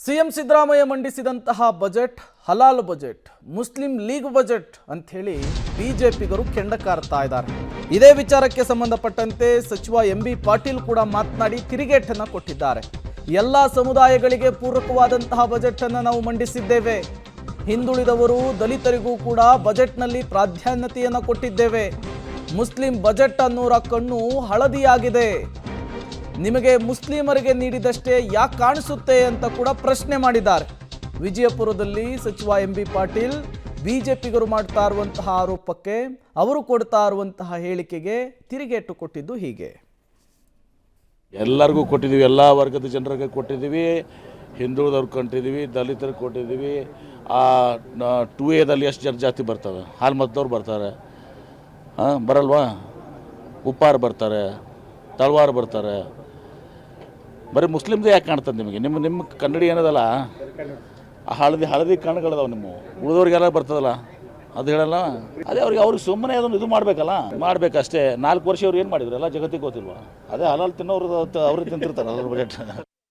CM Siddaramaiah ಮಂಡಿಸಿದಂತಹ budget ಹಲಾಲ್ budget, Muslim league budget ಅಂತ ಹೇಳಿ ಬಿಜೆಪಿಗರು ಕೆಂಡ ಕಾರ್ತಾ ಇದ್ದಾರೆ. ಇದೇ ವಿಚಾರಕ್ಕೆ ಸಂಬಂಧಪಟ್ಟಂತೆ ಸಚಿವ ಎಂಬಿ ಪಾಟೀಲ್ ಕೂಡ ಮಾತನಾಡಿ ತಿರುಗೇಟನ್ನು ಕೊಟ್ಟಿದ್ದಾರೆ. ಎಲ್ಲ ಸಮುದಾಯಗಳಿಗೆ ಪೂರಕವಾದಂತಹ ಬಜೆಟ್ ಅನ್ನು ನಾವು ಮಂಡಿಸಿದ್ದೇವೆ. ಹಿಂದುಳಿದವರು ದಲಿತರಿಗೂ ಕೂಡ ಬಜೆಟ್ನಲ್ಲಿ ಪ್ರಾಧಾನ್ಯತೆಯನ್ನು ಕೊಟ್ಟಿದ್ದೇವೆ. ಮುಸ್ಲಿಂ ಬಜೆಟ್ ಅನ್ನೋರ ಕಣ್ಣು ಹಳದಿಯಾಗಿದೆ. ನಿಮಗೆ ಮುಸ್ಲಿಮರಿಗೆ ನೀಡಿದಷ್ಟೇ ಯಾಕೆ ಕಾಣಿಸುತ್ತೆ ಅಂತ ಕೂಡ ಪ್ರಶ್ನೆ ಮಾಡಿದ್ದಾರೆ. ವಿಜಯಪುರದಲ್ಲಿ ಸಚಿವ ಎಂಬಿ ಪಾಟೀಲ್ ಬಿಜೆಪಿಗರು ಮಾಡ್ತಾ ಇರುವಂತಹ ಆರೋಪಕ್ಕೆ, ಅವರು ಕೊಡ್ತಾ ಇರುವಂತಹ ಹೇಳಿಕೆಗೆ ತಿರುಗೇಟು ಕೊಟ್ಟಿದ್ದು ಹೀಗೆ. ಎಲ್ಲರಿಗೂ ಕೊಟ್ಟಿದ್ದೀವಿ, ಎಲ್ಲ ವರ್ಗದ ಜನರಿಗೆ ಕೊಟ್ಟಿದ್ದೀವಿ, ಹಿಂದುಳಿದವ್ರಿಗೆ ಕೊಟ್ಟಿದ್ದೀವಿ, ದಲಿತರಿಗೆ ಕೊಟ್ಟಿದ್ದೀವಿ. 2Aದಲ್ಲಿ ಎಷ್ಟು ಜಾತಿ ಬರ್ತವೆ? ಹಾಲು ಮತದವ್ರು ಬರ್ತಾರೆ, ಬರಲ್ವಾ? ಉಪ್ಪಾರು ಬರ್ತಾರೆ, ತಳವಾರು ಬರ್ತಾರೆ. ಬರೀ ಮುಸ್ಲಿಮ್ದೇ ಯಾಕೆ ಕಾಣ್ತದೆ ನಿಮಗೆ? ನಿಮ್ಮ ಕನ್ನಡಿ ಏನದಲ್ಲ, ಹಳದಿ ಕಣ್ಣುಗಳದಾವೆ. ನಿಮ್ಮ ಉಳಿದವ್ರಿಗೆಲ್ಲ ಬರ್ತದಲ್ಲ, ಅದು ಹೇಳಲ್ಲ. ಅದೇ ಅವ್ರಿಗೆ ಸುಮ್ಮನೆ ಅದನ್ನು ಇದು ಮಾಡಬೇಕಷ್ಟೇ. 4 ವರ್ಷ ಅವ್ರು ಏನು ಮಾಡಿದ್ರು ಎಲ್ಲ ಜಗತ್ತಿಗೆ ಗೊತ್ತಿಲ್ವಾ? ಅದೇ ಹಲಾಲ್ ತಿನ್ನೋರು ಅವ್ರಿಗೆ ತಿಂತಿರ್ತಾರೆ ಬಜೆಟ್.